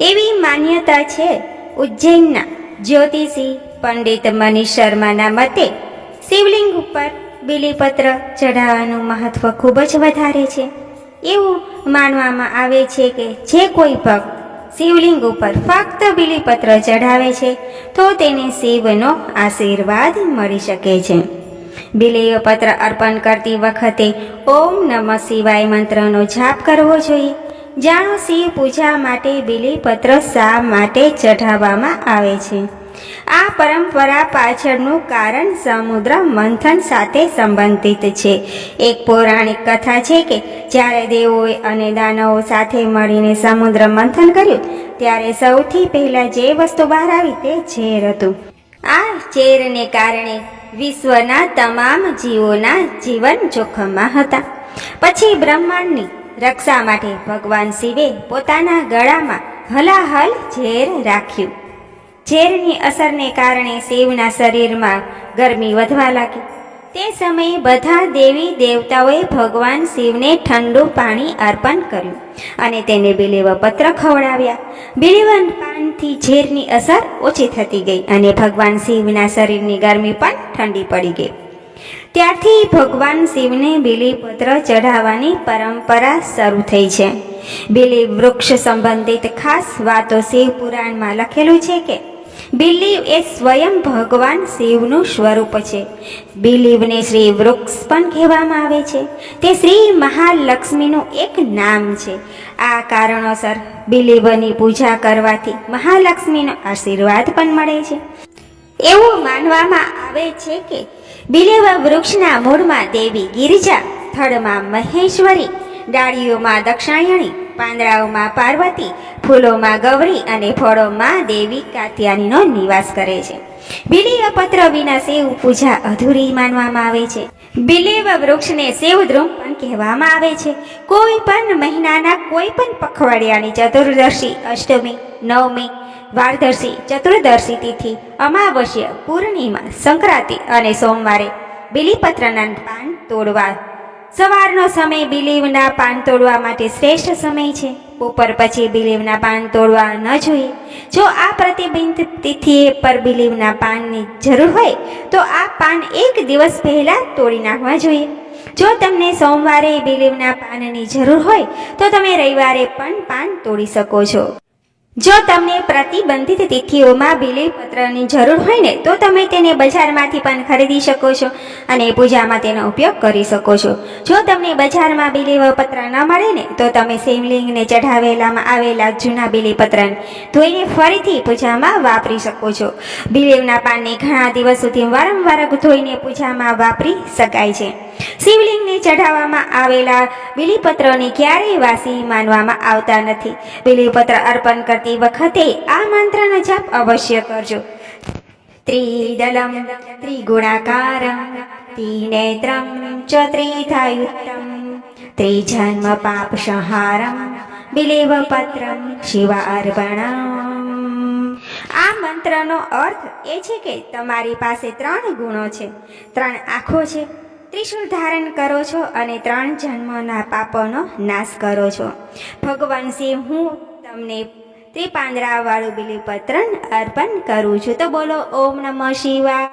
એવી માન્યતા છે ઉજ્જૈનના જ્યોતિષી પંડિત મનીષ શર્માના મતે શિવલિંગ ઉપર બીલીપત્ર ચઢાવવાનું મહત્વ ખૂબ જ વધારે છે. એવું માનવામાં આવે છે કે જે કોઈ ભક્ત શિવલિંગ ઉપર ફક્ત બીલીપત્ર ચઢાવે છે તો તેને શિવનો આશીર્વાદ મળી શકે છે. બીલીપત્ર અર્પણ કરતી વખતે ઓમ નમઃ શિવાય મંત્રનો જાપ કરવો જોઈએ. જાણો શિવ પૂજા માટે બીલીપત્ર શા માટે ચઢાવવામાં આવે છે? આ પરંપરા પાછળનું કારણ સમુદ્ર મંથન સાથે સંબંધિત છે. એક પૌરાણિક કથા છે કે જ્યારે દેવોએ અને દાનવો સાથે મળીને સમુદ્ર મંથન કર્યું ત્યારે સૌથી પહેલા જે વસ્તુ બહાર આવી તે ઝેર હતું. આ ઝેરને કારણે વિશ્વના તમામ જીવોના જીવન જોખમમાં હતા. પછી બ્રહ્માંડની રક્ષા માટે ભગવાન શિવે પોતાના ગળામાં હલાહલ ઝેર રાખ્યું. ઝેરની અસરને કારણે શિવના શરીરમાં ગરમી વધવા લાગી. તે સમયે બધા દેવી દેવતાઓએ ભગવાન શિવને ઠંડુ પાણી અર્પણ કર્યું અને તેને બીલીપત્ર ખવડાવ્યા. બીલીવન પાનથી ઝેરની અસર ઓછી થતી ગઈ અને ભગવાન શિવના શરીરની ગરમી પણ ઠંડી પડી ગઈ. ત્યારથી ભગવાન શિવને બીલીપત્ર ચઢાવવાની પરંપરા શરૂ થઈ છે. બીલી વૃક્ષ સંબંધિત ખાસ વાતો શિવ પુરાણમાં લખેલું છે કે બીલી એ સ્વયં ભગવાન શિવનું સ્વરૂપ છે. બીલીવને શ્રી વૃક્ષ પણ કહેવામાં આવે છે. તે શ્રી મહાલક્ષ્મીનું એક નામ છે. આ કારણોસર બીલીવની પૂજા કરવાથી મહાલક્ષ્મીનો આશીર્વાદ પણ મળે છે. એવું માનવામાં આવે છે કે બીલીવ વૃક્ષના મૂળમાં દેવી ગિરિજા, થડમાં મહેશ્વરી, ડાળીઓમાં દક્ષાયણી, પાંદડાઓમાં પાર્વતી, ફૂલોમાં ગૌરી અને ફળોમાં દેવી કાત્યાયનીનો નિવાસ કરે છે. બીલીપત્ર વિના શિવ પૂજા અધૂરી માનવામાં આવે છે. બીલીવ વૃક્ષને શિવદ્રુમ પણ કહેવામાં આવે છે. કોઈ પણ મહિનાના કોઈ પણ પખવાડિયાની ચતુર્દશી, અષ્ટમી, નવમી, દ્વાદશી, ચતુર્દશી તિથિ, અમાવસ્યા, પૂર્ણિમા, સંક્રાંતિ અને સોમવારે બીલીપત્રના પાન તોડવા. સવારનો સમય બીલીવના પાન તોડવા માટે શ્રેષ્ઠ સમય છે. બપોર પછી બીલીવના પાન તોડવા ન જોઈએ. જો આ પ્રતિબંધિત તિથિએ પર બીલીવના પાનની જરૂર હોય તો આ પાન એક દિવસ પહેલા તોડી નાખવા જોઈએ. જો તમને સોમવારે બીલીવના પાનની જરૂર હોય તો તમે રવિવારે પણ પાન તોડી શકો છો. જો તમને પ્રતિબંધિત તિથિઓમાં બીલીપત્રની જરૂર હોય ને તો તમે તેને બજારમાંથી પણ ખરીદી શકો છો અને પૂજામાં તેનો ઉપયોગ કરી શકો છો. જો તમને બજારમાં બીલીપત્ર ન મળે ને તો તમે શિવલિંગને ચઢાવેલામાં આવેલા જૂના બીલીપત્રને ધોઈને ફરીથી પૂજામાં વાપરી શકો છો. બીલીવના પાનને ઘણા દિવસ સુધી વારંવાર ધોઈને પૂજામાં વાપરી શકાય છે. શિવલિંગને ચઢાવવામાં આવેલા બીલીપત્રને ક્યારેય વાસી માનવામાં આવતા નથી. બીલીપત્ર અર્પણ કરતી વખતે આ મંત્રનો જાપ અવશ્ય કરજો. ત્રિદલમ ત્રિગુણાકારમ ત્રિનેત્રમ ચ ત્રિધાયુક્તમ ત્રિજન્મ પાપ સંહારમ બીલીપત્રમ શિવાર્પણમ. આ મંત્રનો અર્થ એ છે કે તમારી પાસે 3 ગુણો છે, 3 આંખો છે, ત્રિશૂળ ધારણ કરો છો અને 3 જન્મના પાપોનો નાશ કરો છો. ભગવાન શિવ, હું તમને ત્રિપાંદડાવાળું બીલીપત્ર અર્પણ કરું છું. તો બોલો ઓમ નમઃ શિવાય.